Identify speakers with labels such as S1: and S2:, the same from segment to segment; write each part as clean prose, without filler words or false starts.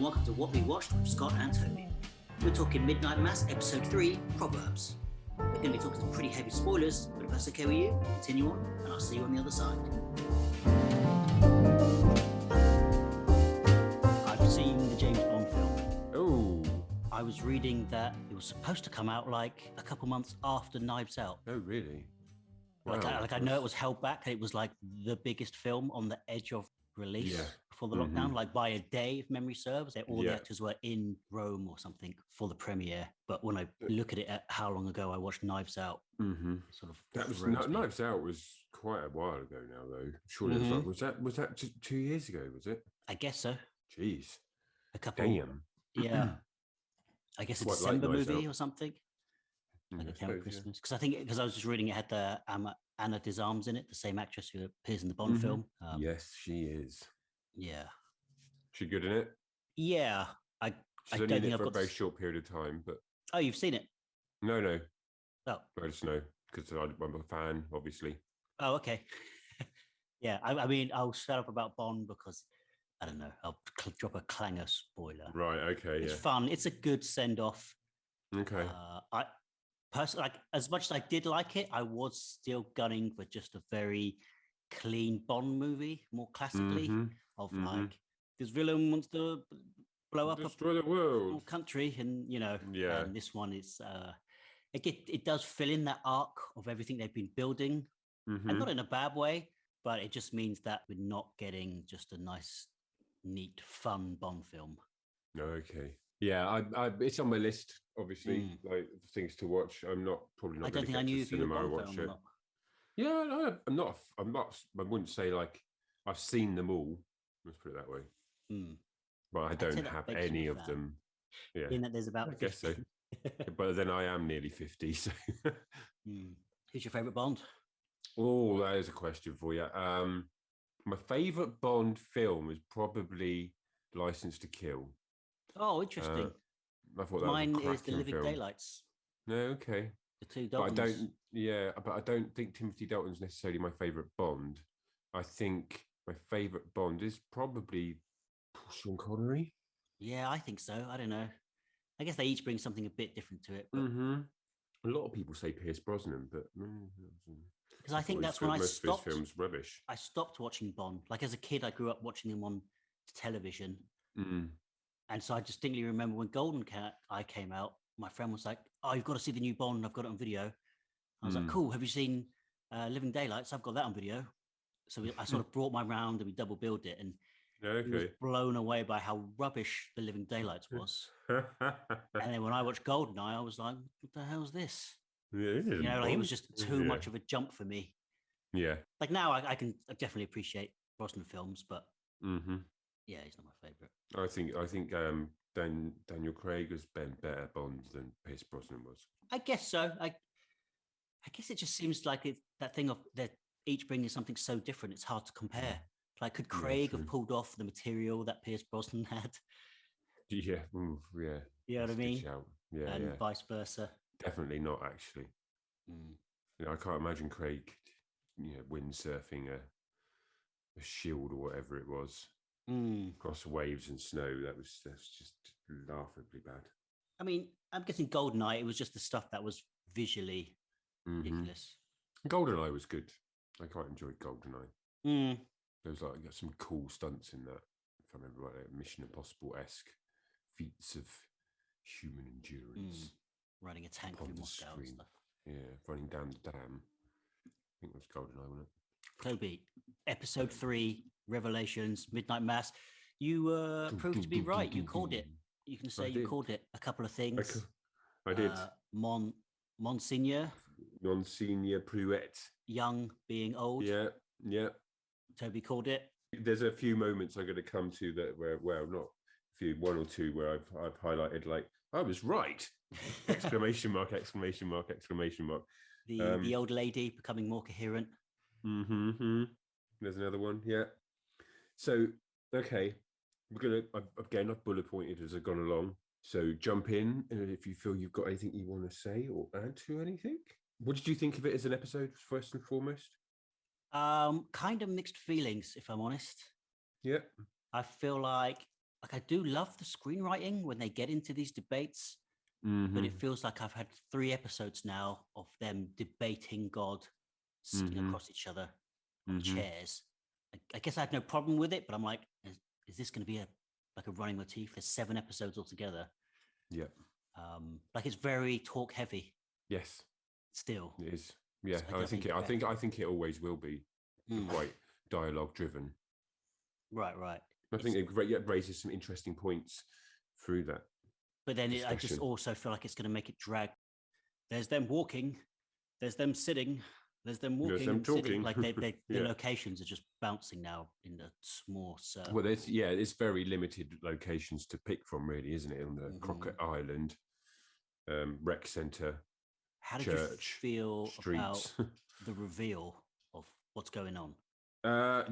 S1: welcome to What We Watched with Scott and Toby. We're talking Midnight Mass, Episode 3, Proverbs. We're going to be talking some pretty heavy spoilers, but if that's okay with you, continue on, and I'll see you on the other side. I've seen the James Bond film.
S2: Oh.
S1: I was reading that it was supposed to come out like a couple months after Knives Out.
S2: Oh, really?
S1: Like,
S2: Wow.
S1: I know it was held back, and it was like the biggest film on the edge of release before the lockdown, like by a day, if memory serves. All the actors were in Rome or something for the premiere. But when I look at it at how long ago I watched Knives Out, sort of
S2: that was Knives Out was quite a while ago now, though. Surely it was like, was that 2 years ago? Was it?
S1: I guess so.
S2: Jeez,
S1: a couple.
S2: Damn.
S1: Yeah, I guess a
S2: Quite
S1: December
S2: like
S1: movie or something. Like a Camp Christmas, because I was just reading it had the Anna de Armas in it, the same actress who appears in the Bond film.
S2: Yes, she is.
S1: Yeah,
S2: She good in it?
S1: Yeah,
S2: She's
S1: I
S2: only
S1: don't
S2: in
S1: think
S2: it
S1: I've
S2: for
S1: got
S2: a very short period of time, but
S1: Oh, you've seen it?
S2: no.
S1: Oh,
S2: I just know because I'm a fan, obviously.
S1: Oh, okay. Yeah, I mean, I'll shut up about Bond because I don't know. I'll drop a clanger spoiler.
S2: Right. Okay.
S1: It's fun. It's a good send off.
S2: Okay.
S1: I personally, like, as much as I did like it, I was still gunning for just a very clean Bond movie, more classically, like this villain wants to blow up
S2: Destroy the world
S1: country, and and this one is it does fill in that arc of everything they've been building, and not in a bad way, but it just means that we're not getting just a nice, neat, fun Bond film.
S2: Okay. Yeah, it's on my list, obviously, like things to watch. I'm probably not.
S1: I don't think I knew if you were a Bond fan or not.
S2: Yeah, no, I'm not. I wouldn't say like I've seen them all. Let's put it that way. But I don't have any of them. Yeah,
S1: in that there's about.
S2: I guess so. But then I am nearly 50. So,
S1: who's your favourite Bond?
S2: Oh, that is a question for you. My favourite Bond film is probably License to Kill.
S1: Oh, interesting.
S2: I thought
S1: mine is The Living Daylights.
S2: No, okay.
S1: The two Daltons.
S2: But I don't think Timothy Dalton's necessarily my favourite Bond. I think my favourite Bond is probably Sean Connery.
S1: Yeah, I think so. I don't know. I guess they each bring something a bit different to it. But...
S2: A lot of people say Pierce Brosnan, but
S1: because I think that's when I stopped.
S2: Most of his films rubbish.
S1: I stopped watching Bond. Like as a kid, I grew up watching him on television, and so I distinctly remember when GoldenEye came out. My friend was like, "Oh, you've got to see the new Bond. I've got it on video." I was like, "Cool. Have you seen Living Daylights? I've got that on video." So I sort of brought mine round and we double billed it, and he was blown away by how rubbish The Living Daylights was. And then when I watched GoldenEye, I was like, "What the hell's this?" Like it was just too much of a jump for me.
S2: Yeah.
S1: Like now, I can definitely appreciate Brosnan films, but yeah, he's not my favorite.
S2: I think Daniel Craig has been better Bond than Pierce Brosnan was.
S1: I guess so. I guess it just seems like it's that thing of they're each bringing something so different. It's hard to compare. Like, could Craig have pulled off the material that Pierce Brosnan had?
S2: Yeah, yeah.
S1: You know what I mean?
S2: Yeah,
S1: and vice versa.
S2: Definitely not, actually. I can't imagine Craig, windsurfing a shield or whatever it was across waves and snow. That's just laughably bad.
S1: I mean, I'm guessing GoldenEye, it was just the stuff that was visually ridiculous.
S2: GoldenEye was good. I quite enjoyed GoldenEye. There was got some cool stunts in that. If I remember right, Mission Impossible-esque feats of human endurance.
S1: Running a tank through Moscow and stuff.
S2: Yeah, running down the dam. I think it was GoldenEye, wasn't it?
S1: Toby, Episode 3, Revelations, Midnight Mass. You proved to be right. You called it. You can say you called it a couple of things.
S2: I did.
S1: Monsignor
S2: Pruett.
S1: Young being old.
S2: Yeah.
S1: Toby called it.
S2: There's a few moments I'm going to come to that where, well, not a few, one or two where I've highlighted like, I was right! Exclamation mark, exclamation mark, exclamation mark.
S1: The old lady becoming more coherent.
S2: There's another one, yeah. So, okay, I've bullet pointed as I've gone along. So jump in if you feel you've got anything you want to say or add to anything. What did you think of it as an episode, first and foremost?
S1: Kind of mixed feelings, if I'm honest.
S2: Yeah.
S1: I feel like like I do love the screenwriting when they get into these debates, but it feels like I've had 3 episodes now of them debating God, sitting across each other on chairs. I guess I had no problem with it, but I'm like, is this going to be a running motif? There's 7 episodes altogether.
S2: Yeah.
S1: Like it's very talk heavy.
S2: Yes.
S1: Still,
S2: it is. Yeah,
S1: So
S2: I think it always will be quite dialogue driven.
S1: Right.
S2: I think it raises some interesting points through that.
S1: But then I just also feel like it's going to make it drag. There's them walking, there's them sitting, there's them walking,
S2: them talking.
S1: Sitting. Like the locations are just bouncing now in the small circle.
S2: Well, it's very limited locations to pick from, really, isn't it? On the Crockett Island, rec centre.
S1: How did
S2: church,
S1: you feel
S2: streets.
S1: about the reveal of what's going on?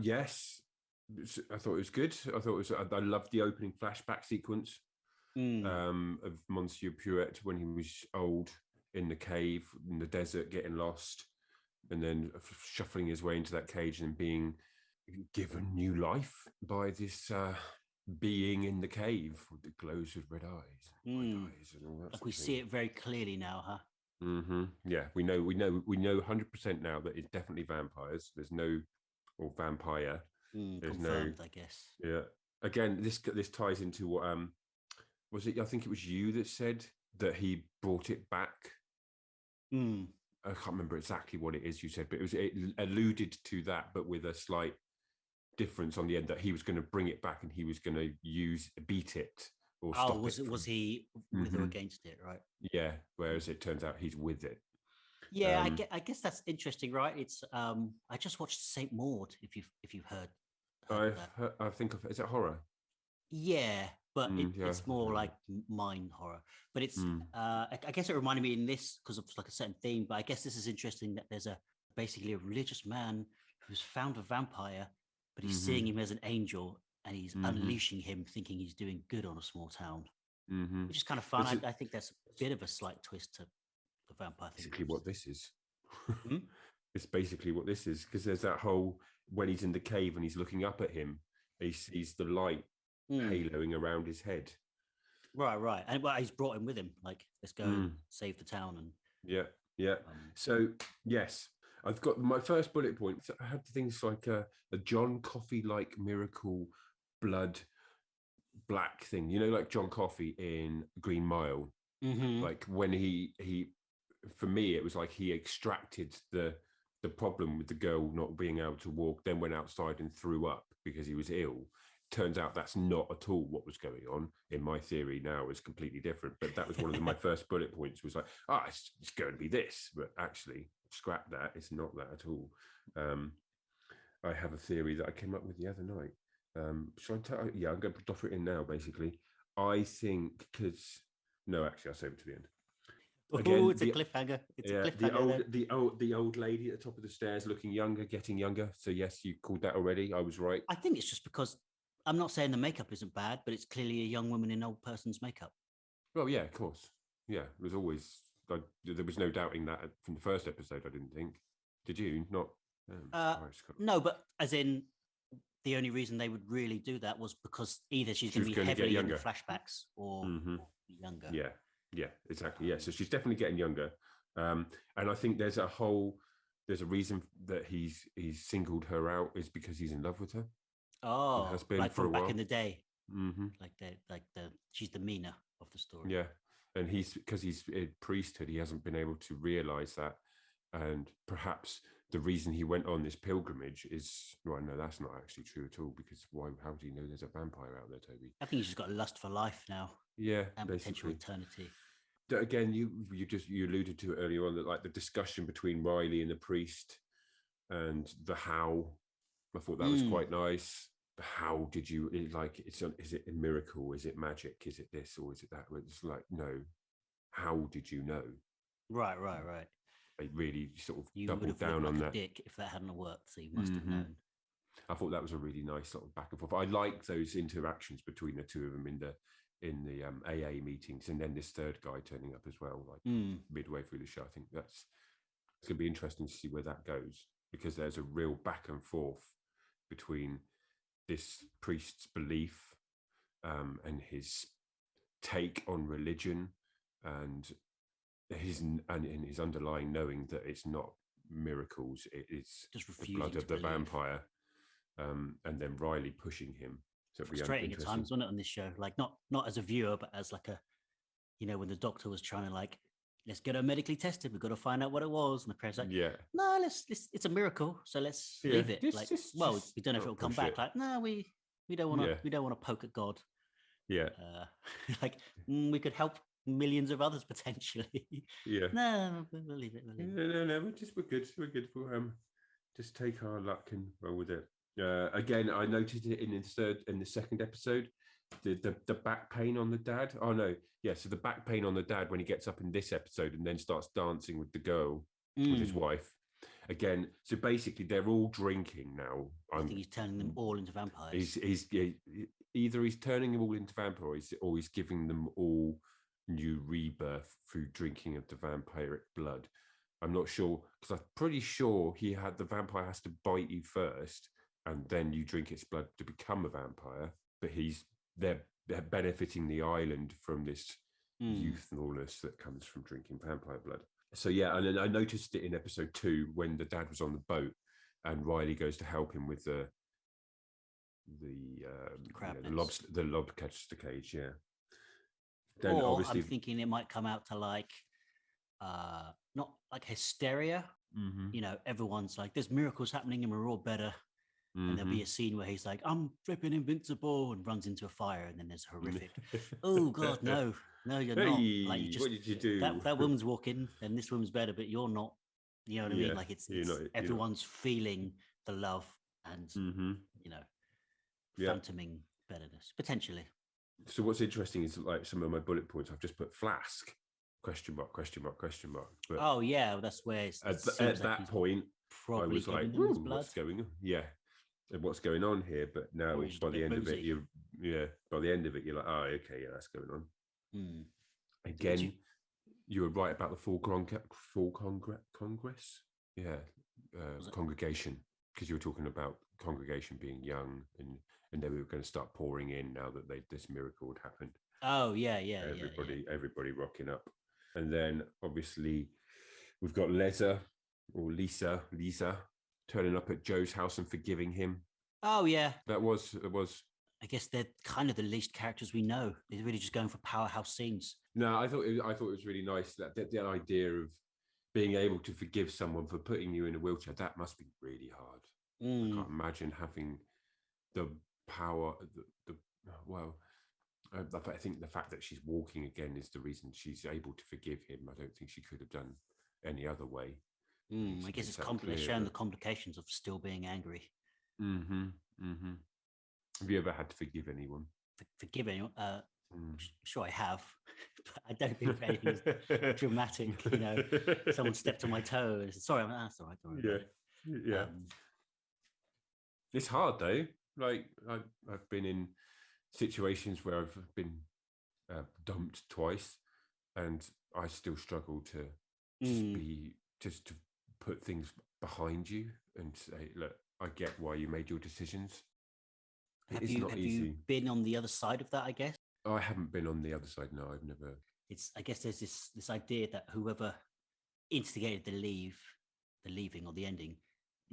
S2: Yes, I thought it was good. I loved the opening flashback sequence of Monsieur Puet when he was old in the cave in the desert, getting lost, and then shuffling his way into that cage and being given new life by this being in the cave that glows with red eyes, and all that.
S1: Like we see it very clearly now, huh?
S2: Yeah, we know 100% now that it's definitely vampires. There's no, or vampire. There's
S1: confirmed, I guess.
S2: Yeah. Again, this ties into what was it? I think it was you that said that he brought it back. I can't remember exactly what it is you said, but it alluded to that, but with a slight difference on the end, that he was going to bring it back and he was going to beat it.
S1: Was he with or against it, right?
S2: Yeah, whereas it turns out he's with it.
S1: Yeah, I guess that's interesting, right? It's I just watched Saint Maud. If you've heard
S2: I think of, is it horror?
S1: Yeah, but it's more like mind horror. But it's I guess it reminded me in this because of like a certain theme. But I guess this is interesting that there's basically a religious man who's found a vampire, but he's seeing him as an angel. And he's unleashing him, thinking he's doing good on a small town, which is kind of fun. I think that's a bit of a slight twist to the vampire thing.
S2: Basically, what this is. It's basically what this is, because there's that whole when he's in the cave and he's looking up at him, he sees the light haloing around his head.
S1: Right, and he's brought him with him. Like, let's go save the town. And
S2: yeah. So yes. I've got my first bullet point. I had things like a John Coffey-like miracle blood black thing, like John Coffey in Green Mile. Like when he for me, it was like he extracted the problem with the girl not being able to walk, then went outside and threw up because he was ill. Turns out that's not at all what was going on. In my theory now is completely different, but that was one of my first bullet points, was like, it's going to be this, but actually scrap that, it's not that at all. I have a theory that I came up with the other night. Shall I tell? Yeah, I'm going to offer it in now. Basically, I think no, actually, I'll save it to the end.
S1: Again, it's a cliffhanger. It's a cliffhanger.
S2: The old lady at the top of the stairs, looking younger, getting younger. So yes, you called that already. I was right.
S1: I think it's just because I'm not saying the makeup isn't bad, but it's clearly a young woman in an old person's makeup.
S2: Well, yeah, of course. Yeah, it was always. There was no doubting that from the first episode. I didn't think. Did you? Not.
S1: No, but as in, the only reason they would really do that was because either she's going to be heavily in the flashbacks or younger.
S2: Yeah, exactly. Yeah, so she's definitely getting younger, and I think there's a reason that he's singled her out is because he's in love with her.
S1: Oh, has been like from back in the day. She's the Mina of the story.
S2: Yeah, and because he's in priesthood, he hasn't been able to realize that, and perhaps the reason he went on this pilgrimage is, well, no, that's not actually true at all, because why? How do you know there's a vampire out there, Toby?
S1: I think he's just got a lust for life now.
S2: Yeah,
S1: and potential eternity.
S2: Again, you alluded to it earlier on, that like the discussion between Riley and the priest and the how. I thought that was quite nice. How did you is it a miracle? Is it magic? Is it this or is it that? It's like, no. How did you know?
S1: Right.
S2: They really sort of doubled down on that.
S1: Dick if that hadn't worked, so you must have known.
S2: I thought that was a really nice sort of back and forth. I like those interactions between the two of them in the AA meetings, and then this third guy turning up as well, like midway through the show. I think it's going to be interesting to see where that goes, because there's a real back and forth between this priest's belief and his take on religion, and his underlying knowing that it's not miracles, it is
S1: just
S2: the blood of the
S1: believe.
S2: vampire, and then Riley pushing him. So
S1: frustrating at times, wasn't it, on this show? Like not as a viewer, but as like a, when the doctor was trying to like, let's get her medically tested. We've got to find out what it was. And the parents like, no, let's it's a miracle, so let's leave it. We don't know if it'll come back. Like, no, we don't want to. We don't want to poke at God.
S2: Yeah.
S1: Like we could help millions of others potentially.
S2: Yeah.
S1: No, we'll leave it.
S2: No. We're good. We'll just take our luck and roll with it. Again, I noticed it in the second episode, the back pain on the dad. Oh no, yeah. So the back pain on the dad when he gets up in this episode and then starts dancing with the girl, with his wife. Again, so basically they're all drinking now.
S1: I think he's turning them all into vampires.
S2: Either he's turning them all into vampires, or he's giving them all new rebirth through drinking of the vampiric blood. I'm not sure, because I'm pretty sure the vampire has to bite you first, and then you drink its blood to become a vampire. But they're benefiting the island from this youthness that comes from drinking vampire blood. So yeah, and then I noticed it in episode 2 when the dad was on the boat, and Riley goes to help him with the lobster cage. Yeah. Then
S1: or
S2: obviously,
S1: I'm thinking it might come out to like, not like hysteria. Everyone's like, there's miracles happening and we're all better. And there'll be a scene where he's like, I'm flipping invincible, and runs into a fire, and then there's a horrific, oh God, no, you're not. Like,
S2: what did you do?
S1: That woman's walking, and this woman's better, but you're not. You know what I mean? Like everyone's feeling the love and phantoming betterness potentially.
S2: So what's interesting is like some of my bullet points I've just put flask ? But
S1: oh yeah, that's where
S2: at that point I was like, what's going on? Yeah. And what's going on here? But now by the end of it, you're like, oh, okay, yeah, that's going on. Again, you were right about the full congress. Yeah, congregation, because you were talking about congregation being young, and they were going to start pouring in now that this miracle had happened.
S1: Oh yeah.
S2: Everybody rocking up, and then obviously we've got Lisa turning up at Joe's house and forgiving him.
S1: Oh yeah,
S2: that was.
S1: I guess they're kind of the least characters we know. They're really just going for powerhouse scenes.
S2: No, I thought it was really nice that the idea of being able to forgive someone for putting you in a wheelchair, that must be really hard. I can't imagine having the power. I think the fact that she's walking again is the reason she's able to forgive him. I don't think she could have done any other way.
S1: I guess it's they're showing the complications of still being angry.
S2: Have you ever had to forgive anyone?
S1: Forgive anyone? Sure, I have. But I don't think anything is dramatic. Someone stepped on my toe and said, "Sorry, that's all right." Don't worry
S2: about it. It's hard though. Like I've been in situations where I've been dumped twice, and I still struggle to just to put things behind you and say, "Look, I get why you made your decisions."
S1: Have you been on the other side of that, I guess?
S2: I haven't been on the other side. No, I've never.
S1: I guess there's this idea that whoever instigated the leaving or the ending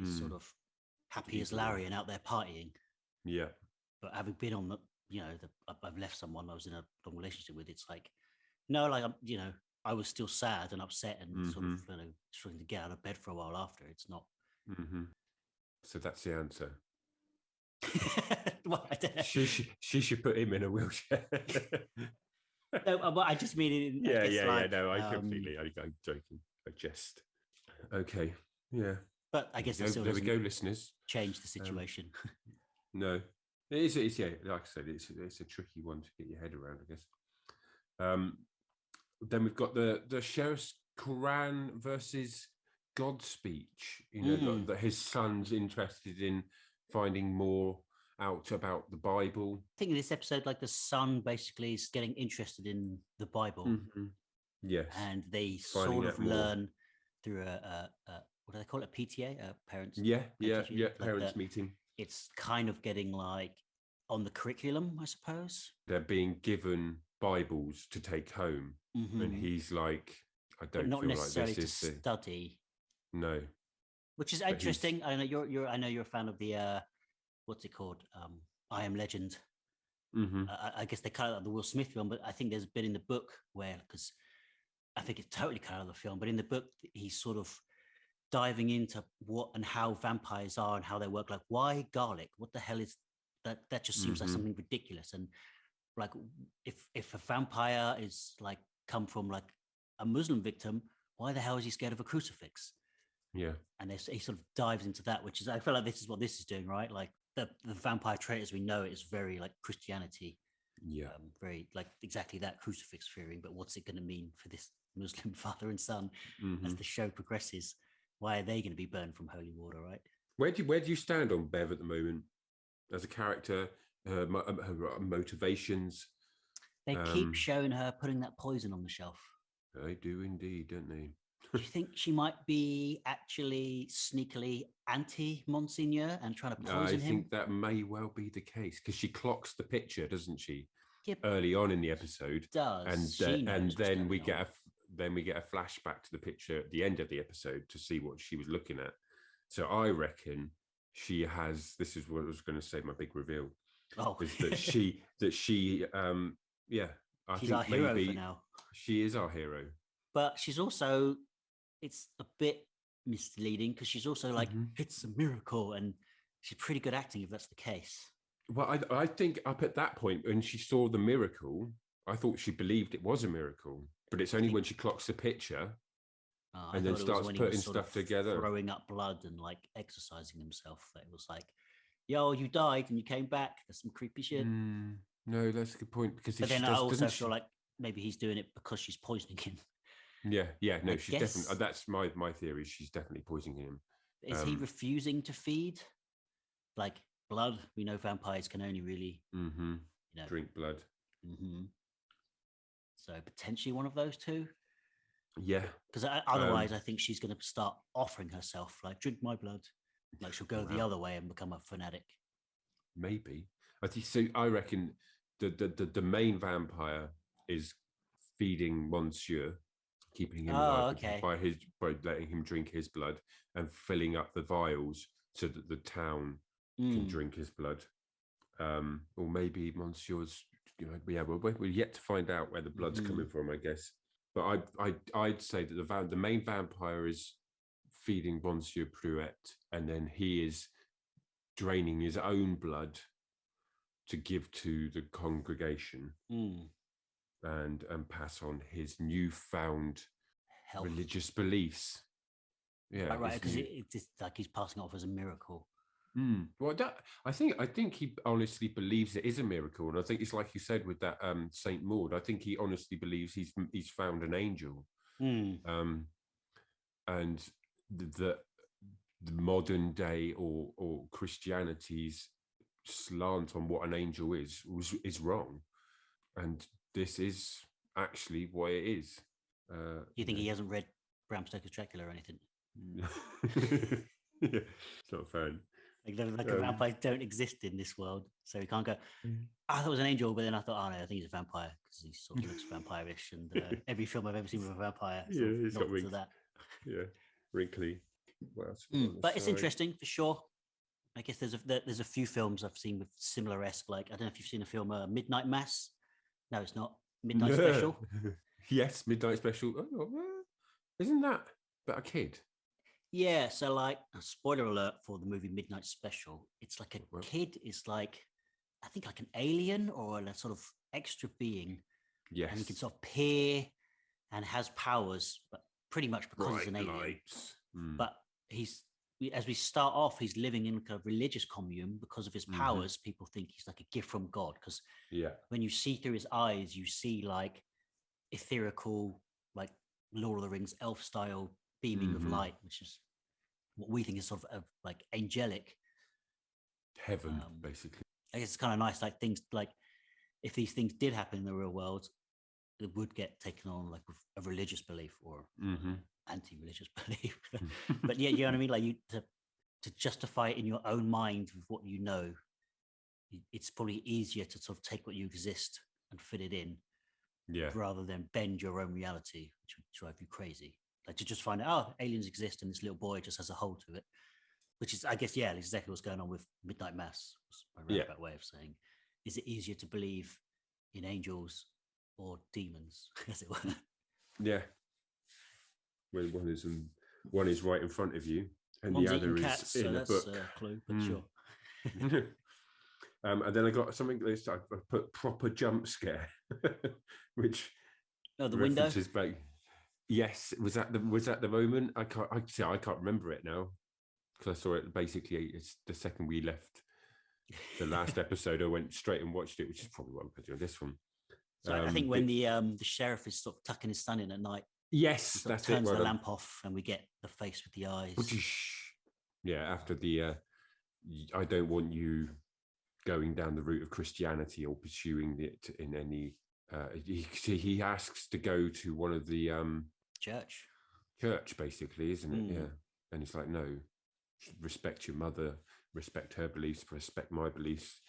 S1: is sort of happy as Larry and out there partying.
S2: Yeah.
S1: But having been on I've left someone I was in a long relationship with, it's like, no, like I was still sad and upset and sort of struggling to get out of bed for a while after. It's not.
S2: So that's the answer.
S1: Well, I don't know.
S2: She should put him in a wheelchair.
S1: No, but I just mean it.
S2: No, I'm joking. I jest. Okay, yeah.
S1: But I guess
S2: there we go, listeners.
S1: Change the situation.
S2: No, it is. Yeah, like I said, it's a tricky one to get your head around, I guess. Then we've got the Sheriff's Quran versus God speech. That his son's interested in finding more out about the Bible.
S1: I think in this episode, like the son basically is getting interested in the Bible.
S2: Yes,
S1: and they sort of learn through a what do they call it? A PTA, parents.
S2: Parents meeting.
S1: It's kind of getting like, on the curriculum, I suppose.
S2: They're being given Bibles to take home, and he's like, I don't
S1: not
S2: feel
S1: necessarily
S2: like this
S1: to
S2: is
S1: study.
S2: No,
S1: which is interesting. I know you're a fan of the what's it called? I Am Legend. I guess they cut out the Will Smith film, but I think there's a bit in the book where, because I think it's totally cut out of the film, but in the book he's sort of diving into what and how vampires are and how they work. Like, why garlic? What the hell is that? That just seems like something ridiculous. And like, if a vampire is like come from like a Muslim victim, why the hell is he scared of a crucifix?
S2: Yeah.
S1: And he sort of dives into that, which is, I feel like this is what this is doing, right? Like the vampire trait as we know it is very like Christianity.
S2: Yeah.
S1: Very like exactly that, crucifix fearing. But what's it going to mean for this Muslim father and son as the show progresses? Why are they going to be burned from holy water, right?
S2: Where do you stand on Bev at the moment as a character? Her motivations.
S1: They keep showing her putting that poison on the shelf.
S2: They do indeed, don't they?
S1: Do you think she might be actually sneakily anti-Monsignor and trying to poison him?
S2: I think that may well be the case, because she clocks the picture, doesn't she?
S1: Yep.
S2: Early on in the episode.
S1: Does.
S2: And then we get a flashback to the picture at the end of the episode to see what she was looking at. So I reckon she has, this is what I was going to say, my big reveal.
S1: Oh,
S2: is that she's
S1: our hero for now.
S2: She is our hero.
S1: But she's also, it's a bit misleading because she's also like, it's a miracle, and she's pretty good acting if that's the case.
S2: Well, I think up at that point when she saw the miracle, I thought she believed it was a miracle, but it's only when she clocks the picture and then starts putting stuff together,
S1: throwing up blood and like exercising himself, that it was like, yo, you died and you came back. There's some creepy shit.
S2: No, that's a good point, because
S1: but then I also feel like maybe he's doing it because she's poisoning him.
S2: Yeah, no, she's definitely. That's my theory. She's definitely poisoning him.
S1: Is he refusing to feed? Like blood, we know vampires can only really,
S2: drink blood.
S1: So potentially one of those two.
S2: Yeah,
S1: because otherwise, I think she's going to start offering herself, like, drink my blood. Like she'll go the other way and become a fanatic.
S2: Maybe. I think so. I reckon the main vampire is feeding Monsieur, keeping him alive by letting him drink his blood and filling up the vials so that the town can drink his blood. Or maybe Monsieur's, we're yet to find out where the blood's coming from, I guess. But I'd say that the main vampire is feeding Monsieur Pruett, and then he is draining his own blood to give to the congregation and pass on his newfound health, religious beliefs. Yeah,
S1: right. Because it's like he's passing off as a miracle.
S2: Well, I think he honestly believes it is a miracle, and I think it's like you said with that Saint Maud. I think he honestly believes he's found an angel, and the modern day or Christianity's slant on what an angel is wrong, and this is actually why it is.
S1: You think he hasn't read Bram Stoker's Dracula or anything?
S2: Yeah, it's not a fan.
S1: Like vampires don't exist in this world, so he can't go, I thought it was an angel, but then I thought, oh no, I think he's a vampire, because he sort of looks vampire-ish, and every film I've ever seen with a vampire
S2: he's got
S1: wings. That.
S2: Yeah, wrinkly.
S1: But it's interesting for sure. I guess there's a few films I've seen with similar-esque, like, I don't know if you've seen the film Midnight Mass. No, it's not. Midnight Special.
S2: Yes, Midnight Special. Oh, isn't that about a kid?
S1: Yeah, so like, spoiler alert for the movie Midnight Special. It's like a kid is like, I think like an alien or a sort of extra being.
S2: Yes.
S1: And he can sort of peer and has powers, but pretty much because he's an alien. But as we start off, he's living in a religious commune because of his powers. People think he's like a gift from God, because when you see through his eyes, you see like ethereal, like Lord of the Rings elf style beaming of light, which is what we think is sort of like angelic
S2: heaven, basically.
S1: I guess it's kind of nice, like things like if these things did happen in the real world, it would get taken on like with a religious belief or anti-religious belief. But yeah, you know what I mean? Like to justify it in your own mind with what you know, it's probably easier to sort of take what you exist and fit it in,
S2: Yeah.
S1: rather than bend your own reality, which would drive you crazy. Like to just find out, oh, aliens exist and this little boy just has a hole to it, which is, I guess, yeah, exactly what's going on with Midnight Mass. My roundabout way of saying, is it easier to believe in angels or demons, as it were?
S2: Yeah. When one is right in front of you, and
S1: One's
S2: the other
S1: eating
S2: is
S1: cats,
S2: in
S1: so
S2: a
S1: that's
S2: book.
S1: a clue, but sure.
S2: And then I got something that I put proper jump scare, which
S1: the
S2: references
S1: window.
S2: back. Yes, was that the moment? I can't remember it now, because I saw it basically. It's the second we left the last episode. I went straight and watched it, which is probably what I'm putting on this one.
S1: So I think when the sheriff is sort of tucking his son in at night,
S2: yes,
S1: he sort of
S2: that's it.
S1: turns the lamp off, and we get the face with the eyes.
S2: Yeah, after the I don't want you going down the route of Christianity or pursuing it in any. He asks to go to one of the
S1: church,
S2: basically, isn't it? Yeah, and it's like, no, respect your mother, respect her beliefs, respect my beliefs.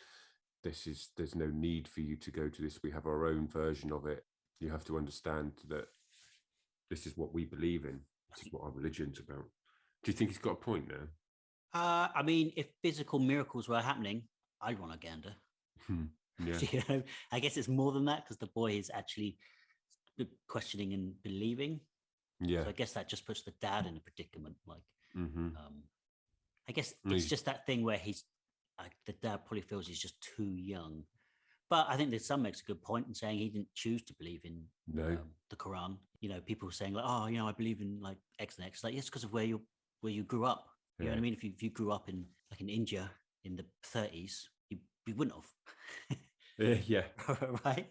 S2: There's no need for you to go to this. We have our own version of it. You have to understand that this is what we believe in. This is what our religion's about. Do you think he's got a point there?
S1: I mean, if physical miracles were happening, I'd want a gander.
S2: Yeah.
S1: I guess it's more than that, because the boy is actually questioning and believing.
S2: Yeah.
S1: So I guess that just puts the dad in a predicament. Like, I guess
S2: Mm.
S1: it's just that thing where the dad probably feels he's just too young. But I think there's some makes a good point in saying he didn't choose to believe in the Quran. People saying like, oh, I believe in like X and X. Like, it's because of where you grew up. You know what I mean? If you grew up in like in India in the 30s, you wouldn't have.
S2: Yeah.
S1: Right.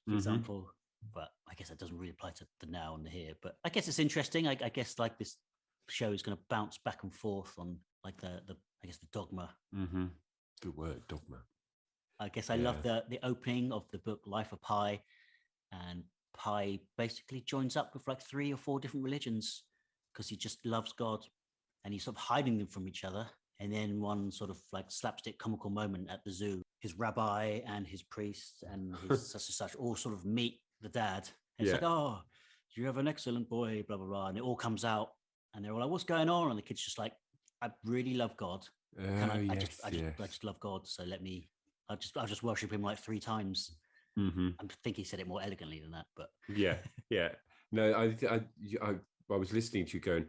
S1: For example. But I guess that doesn't really apply to the now and the here. But I guess it's interesting. I guess like this show is going to bounce back and forth on like the I guess the dogma.
S2: Good word, dogma.
S1: I guess I love the opening of the book Life of Pi, and Pi basically joins up with like 3 or 4 different religions because he just loves God, and he's sort of hiding them from each other. And then one sort of like slapstick comical moment at the zoo, his rabbi and his priest and his such and such all sort of meet the dad. And it's like, oh, you have an excellent boy, blah, blah, blah. And it all comes out and they're all like, what's going on? And the kid's just like, I really love God. I just love God. So I'll just worship him like 3 times. I think he said it more elegantly than that, but
S2: yeah. No, I was listening to you going,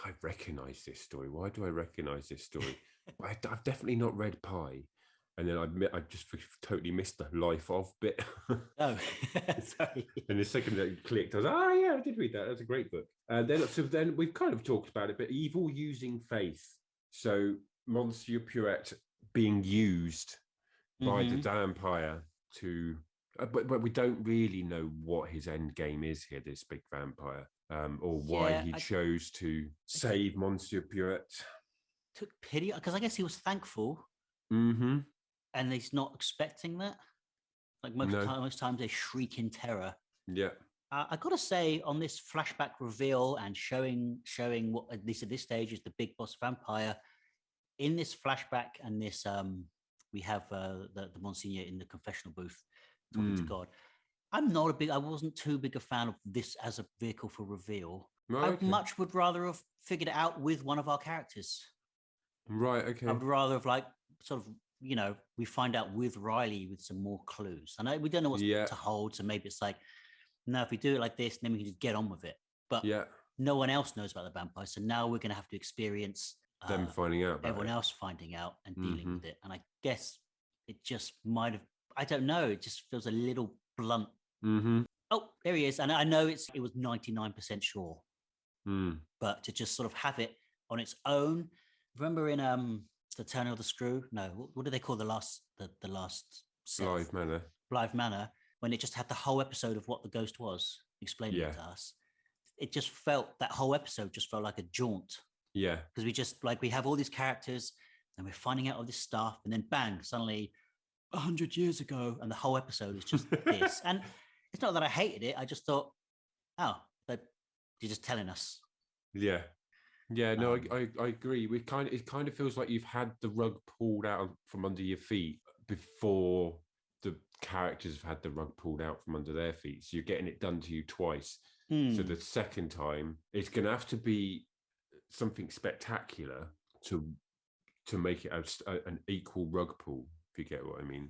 S2: I recognize this story. Why do I recognize this story? I've definitely not read Pi. And then I just totally missed the life of bit.
S1: Oh, sorry.
S2: And the second that it clicked, I was like, oh yeah, I did read that. That's a great book. Then we've kind of talked about it, but evil using faith. So Monsieur Purette being used by the vampire to, but we don't really know what his end game is here, this big vampire, or why he chose to save Monsieur Purette.
S1: Took pity, because I guess he was thankful. And he's not expecting that. Like most times they shriek in terror.
S2: Yeah.
S1: I got to say, on this flashback reveal and showing what, at least at this stage, is the big boss vampire, in this flashback and this, we have the Monsignor in the confessional booth talking to God. I wasn't too big a fan of this as a vehicle for reveal. I much would rather have figured it out with one of our characters.
S2: Right, okay.
S1: I would rather have like sort of, we find out with Riley with some more clues. I know we don't know what to hold, so maybe it's like, no, if we do it like this, then we can just get on with it. But no one else knows about the vampire, so now we're going to have to experience
S2: them finding out about
S1: everyone else finding out and dealing with it. And I guess it just might have, I don't know, it just feels a little blunt. Oh, there he is. And I know it was 99% sure, but to just sort of have it on its own. Remember in the Turn of the Screw? No, what do they call the last Blythe Manor, when it just had the whole episode of what the ghost was, explaining it to us. It just felt, that whole episode just felt like a jaunt.
S2: Yeah.
S1: Because we just, like, we have all these characters and we're finding out all this stuff, and then bang, suddenly 100 years ago, and the whole episode is just this. And it's not that I hated it, I just thought, oh, but you're just telling us.
S2: Yeah. Yeah, no, I agree. It kind of feels like you've had the rug pulled out from under your feet before the characters have had the rug pulled out from under their feet. So you're getting it done to you twice. So the second time, it's going to have to be something spectacular to make it an equal rug pull, if you get what I mean.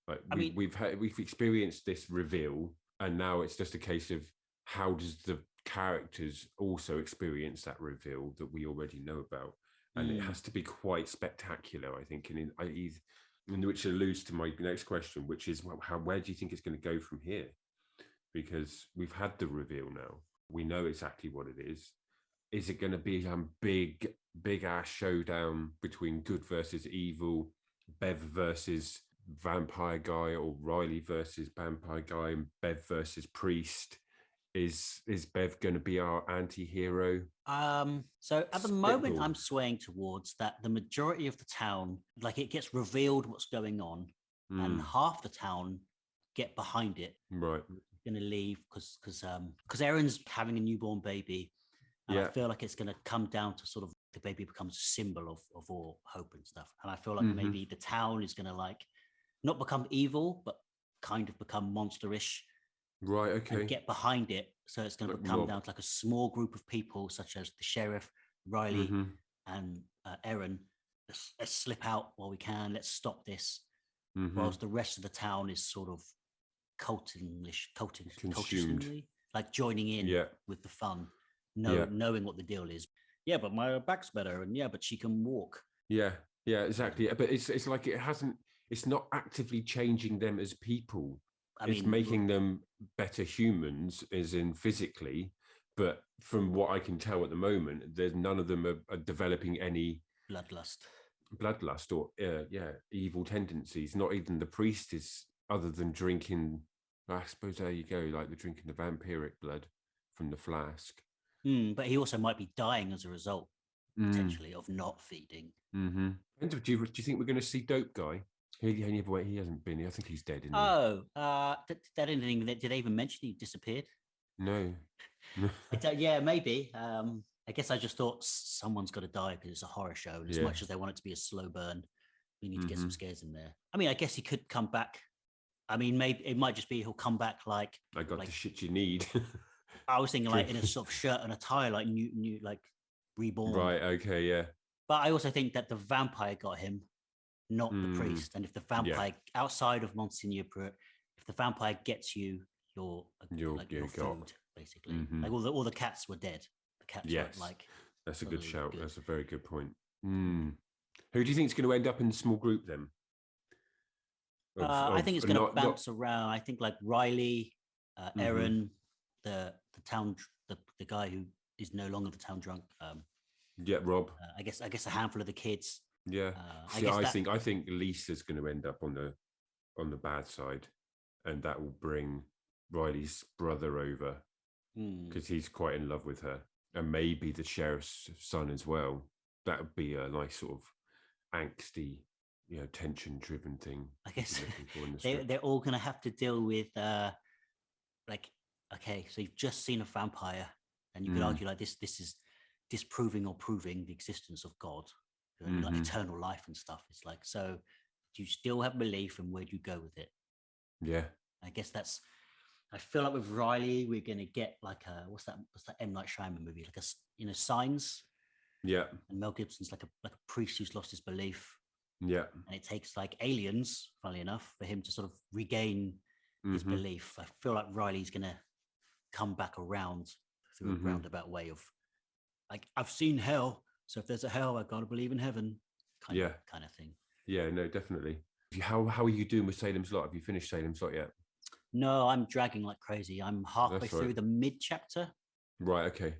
S2: Like we've experienced this reveal, and now it's just a case of how does the characters also experience that reveal that we already know about, and it has to be quite spectacular, I think. And which alludes to my next question, which is where do you think it's going to go from here? Because we've had the reveal now, we know exactly what it is. Is it going to be some big ass showdown between good versus evil, Bev versus vampire guy, or Riley versus vampire guy, and Bev versus priest? Is Bev going to be our anti-hero?
S1: So at the moment, I'm swaying towards that the majority of the town, like, it gets revealed what's going on, and half the town get behind it.
S2: Right.
S1: Going to leave because Erin's having a newborn baby, and I feel like it's going to come down to sort of the baby becomes a symbol of all hope and stuff. And I feel like maybe the town is going to, like, not become evil, but kind of become monsterish.
S2: Right. Okay.
S1: And get behind it. So it's going to come down to like a small group of people, such as the sheriff, Riley, and Erin. Let's slip out while we can. Let's stop this. Whilst the rest of the town is sort of cultishly, like joining in with the fun, knowing what the deal is. Yeah, but my back's better, and but she can walk.
S2: Yeah, exactly. But it's like it's not actively changing them as people. It's making them better humans, as in physically. But from what I can tell at the moment, there's none of them are developing any bloodlust or evil tendencies. Not even the priest is, other than drinking. I suppose there you go, like the drinking the vampiric blood from the flask.
S1: But he also might be dying as a result, potentially, of not feeding.
S2: And do you think we're going to see Dope Guy? He hasn't been. I think he's dead. Isn't
S1: he? Did they even mention he disappeared?
S2: No.
S1: Maybe. I guess I just thought someone's got to die because it's a horror show, and as much as they want it to be a slow burn, we need to get some scares in there. I mean, I guess he could come back. I mean, maybe it might just be he'll come back like
S2: I got the shit you need.
S1: I was thinking like in a sort of shirt and a tie, like new, like reborn.
S2: Right. Okay. Yeah.
S1: But I also think that the vampire got him, not the priest. And if the vampire outside of Monsignor Pruitt, if the vampire gets you, you're food, basically. Like all the cats were dead. The cats were like.
S2: That's a good shout. Good. That's a very good point. Who do you think is going to end up in the small group then?
S1: I think it's going to bounce around. I think like Riley, Erin, the guy who is no longer the town drunk.
S2: Rob.
S1: I guess a handful of the kids.
S2: Yeah, I think Lisa's going to end up on the bad side, and that will bring Riley's brother over because he's quite in love with her, and maybe the sheriff's son as well. That would be a nice sort of angsty, tension-driven thing.
S1: I guess they're all going to have to deal with okay, so you've just seen a vampire, and you could argue like this is disproving or proving the existence of God. Like eternal life and stuff. It's like, so do you still have belief, and where do you go with it?
S2: Yeah,
S1: I guess I feel like with Riley we're gonna get like what's that M. Night Shyamalan movie, like Signs.
S2: Yeah,
S1: and Mel Gibson's like a priest who's lost his belief.
S2: Yeah,
S1: and it takes like aliens, funnily enough, for him to sort of regain his belief. I feel like Riley's gonna come back around through a roundabout way of like, I've seen hell, so if there's a hell, I've got to believe in heaven, kind of thing.
S2: Yeah, no, definitely. How are you doing with Salem's Lot? Have you finished Salem's Lot yet?
S1: No, I'm dragging like crazy. I'm halfway through the mid chapter.
S2: Right. Okay.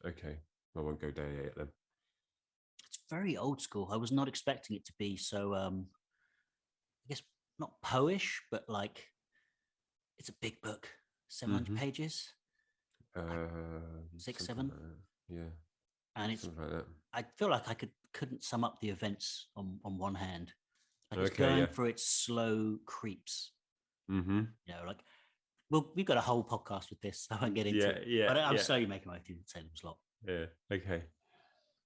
S2: I won't go down yet then.
S1: It's very old school. I was not expecting it to be so. I guess not poish, but like it's a big book, 700 pages. 6, 7.
S2: Yeah.
S1: And it's like that. I feel like I couldn't sum up the events on one hand. Like it's going through its slow creeps. Like, well, we've got a whole podcast with this, so I won't get into it. But I'm slowly making my way through Salem's Lot.
S2: Yeah. Okay.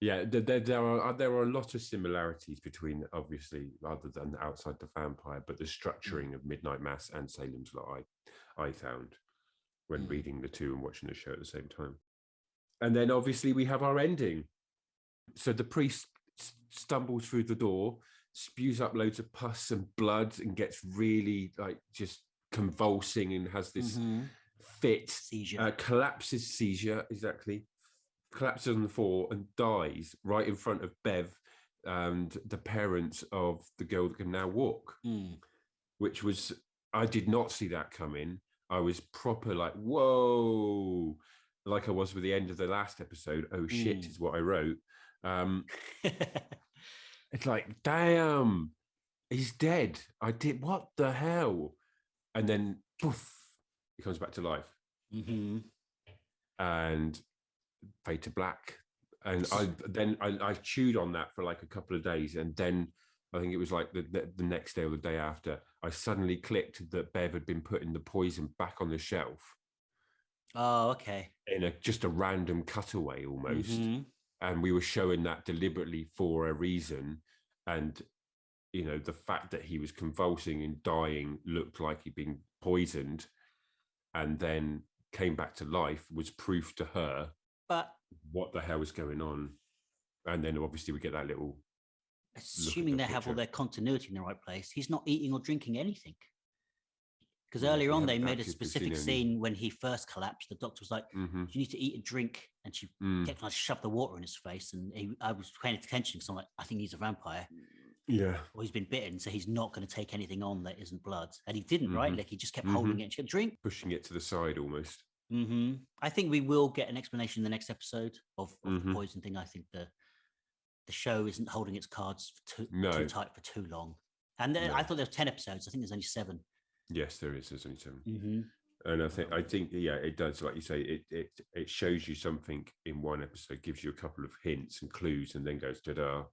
S2: Yeah, there are a lot of similarities between, obviously, other than Outside the Vampire, but the structuring of Midnight Mass and Salem's Lot I found when reading the two and watching the show at the same time. And then obviously we have our ending. So the priest stumbles through the door, spews up loads of pus and blood, and gets really like just convulsing and has this fit
S1: seizure,
S2: collapses exactly. Collapses on the floor and dies right in front of Bev and the parents of the girl that can now walk, which was, I did not see that coming. I was proper like, whoa, like I was with the end of the last episode. Oh shit, is what I wrote. It's like, damn, he's dead. I did, what the hell? And then poof, he comes back to life. And fade to black. And I chewed on that for like a couple of days, and then I think it was like the next day or the day after, I suddenly clicked that Bev had been putting the poison back on the shelf.
S1: Oh, okay.
S2: In just a random cutaway almost. And we were showing that deliberately for a reason. And, you know, the fact that he was convulsing and dying looked like he'd been poisoned and then came back to life was proof to her.
S1: But
S2: what the hell is going on? And then obviously we get that little.
S1: Assuming they have all their continuity in the right place, he's not eating or drinking anything. Because earlier on, they made a specific scene when he first collapsed. The doctor was like, you need to eat and drink. And she kept trying to shove the water in his face. And I was paying attention because I'm like, I think he's a vampire.
S2: Yeah.
S1: Or he's been bitten. So he's not going to take anything on that isn't blood. And he didn't, right? Like he just kept holding it and she kept drink.
S2: Pushing it to the side almost.
S1: I think we will get an explanation in the next episode of the poison thing. I think the show isn't holding its cards too tight for too long. And I thought there were 10 episodes. I think there's only 7.
S2: Yes, there is. There's only 7. And I think, yeah, it does. Like you say, it shows you something in one episode, gives you a couple of hints and clues, and then goes, ta-da.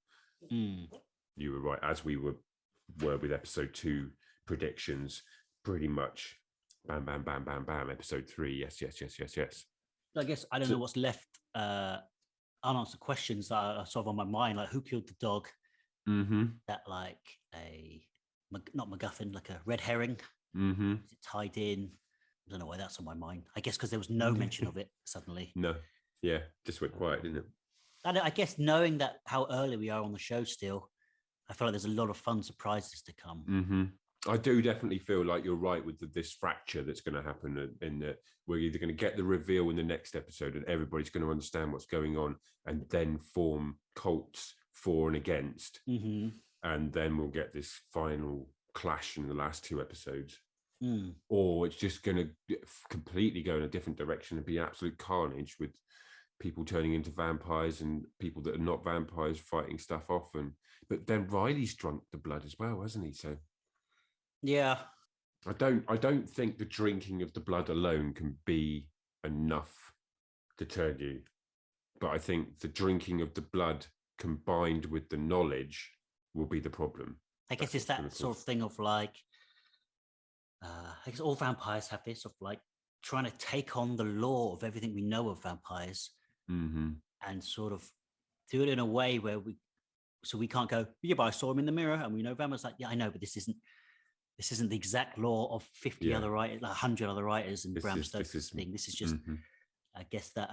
S2: You were right. As we were with episode 2 predictions, pretty much bam, bam, bam, bam, bam. Episode 3, yes.
S1: I guess I don't know what's left unanswered questions that are sort of on my mind, like who killed the dog? That like not MacGuffin, like a red herring. Is it tied in? I don't know why that's on my mind. I guess because there was no mention of it suddenly.
S2: No, yeah, just went quiet, didn't it?
S1: I guess knowing that how early we are on the show still, I feel like there's a lot of fun surprises to come.
S2: I do definitely feel like you're right with this fracture that's going to happen in that we're either going to get the reveal in the next episode and everybody's going to understand what's going on and then form cults for and against. And then we'll get this final clash in the last 2 episodes. Or it's just going to completely go in a different direction and be absolute carnage with people turning into vampires and people that are not vampires fighting stuff off. But then Riley's drunk the blood as well, hasn't he? So
S1: yeah,
S2: I don't think the drinking of the blood alone can be enough to turn you, but I think the drinking of the blood combined with the knowledge will be the problem.
S1: I guess it's that sort of thing of like, I guess all vampires have this of like trying to take on the law of everything we know of vampires and sort of do it in a way where we can't go, yeah, but I saw him in the mirror and we know vampires. Like, yeah, I know, but this isn't the exact law of 50 other writers, 100 other writers and Bram Stoker's thing. This is just, I guess that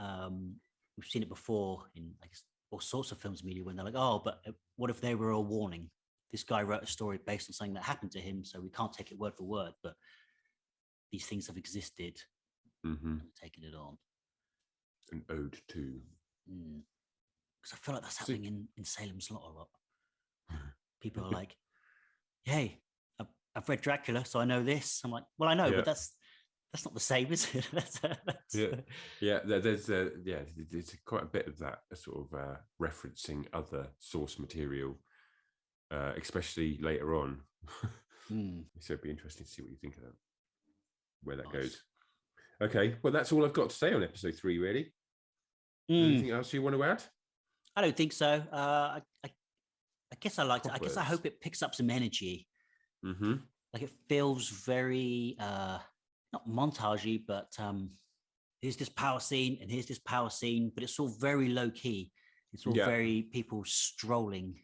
S1: we've seen it before in I guess all sorts of films media when they're like, oh, but what if they were a warning? This guy wrote a story based on something that happened to him, so we can't take it word for word, but these things have existed and taking it on.
S2: An ode to.
S1: Because I feel like that's happening in Salem's Lot a lot. People are like, hey, I've read Dracula, so I know this. I'm like, well, I know, but that's not the same, is it?
S2: There's quite a bit of that sort of referencing other source material, especially later on. So it'd be interesting to see what you think of that, where that goes. Okay, well, that's all I've got to say on episode 3, really. Anything else you want to add?
S1: I don't think so. I guess I liked it. I guess I hope it picks up some energy. Like it feels very not montagey, but here's this power scene and here's this power scene, but it's all very low key. It's all very people strolling.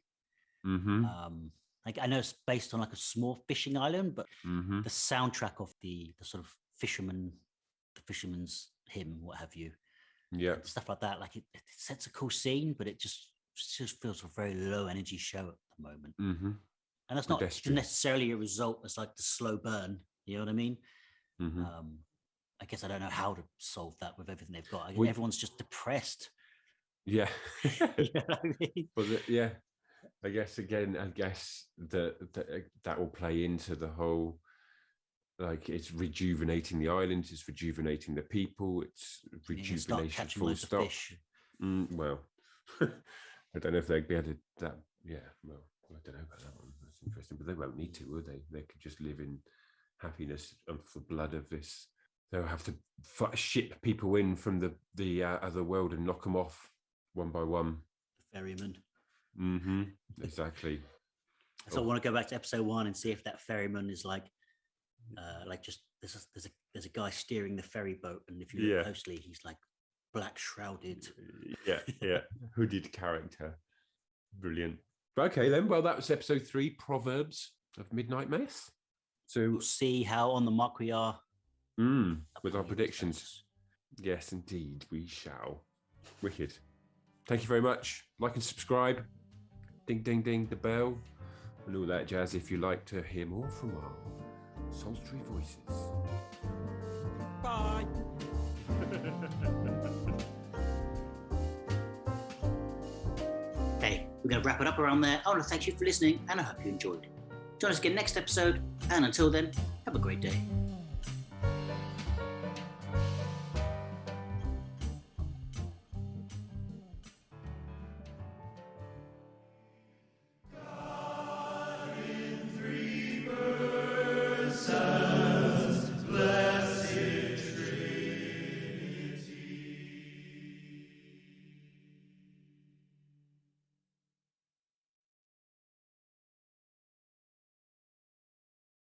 S1: Like I know it's based on like a small fishing island, but the soundtrack of the sort of fisherman's hymn, what have you, stuff like that. Like it sets a cool scene, but it just feels a very low energy show at the moment. And that's not necessarily a result. It's like the slow burn. You know what I mean? I guess I don't know how to solve that with everything they've got. Everyone's just depressed.
S2: Yeah.
S1: You know what I mean?
S2: Well, I guess that will play into the whole, like, it's rejuvenating the island, it's rejuvenating the people, it's rejuvenation full stop. Well, I don't know if they'd be able to that. Yeah, well, I don't know about that one. That's interesting, but they won't need to, will they? They could just live in happiness for the blood of this. They'll have to ship people in from the other world and knock them off one by one.
S1: Ferryman.
S2: Exactly.
S1: So I want to go back to episode 1 and see if that ferryman is like just there's a guy steering the ferry boat, and if you look closely, he's like black shrouded.
S2: Hooded character. Brilliant. Okay then. Well, that was episode 3, Proverbs of Midnight Mess. So
S1: we'll see how on the mark we are
S2: with our predictions. Yes, indeed, we shall. Wicked. Thank you very much. Like and subscribe. Ding, ding, ding, the bell. And all that jazz if you like to hear more from our sultry voices. Bye.
S1: Okay, we're going to wrap it up around there. I want to thank you for listening, and I hope you enjoyed. Join us again next episode, and until then, have a great day.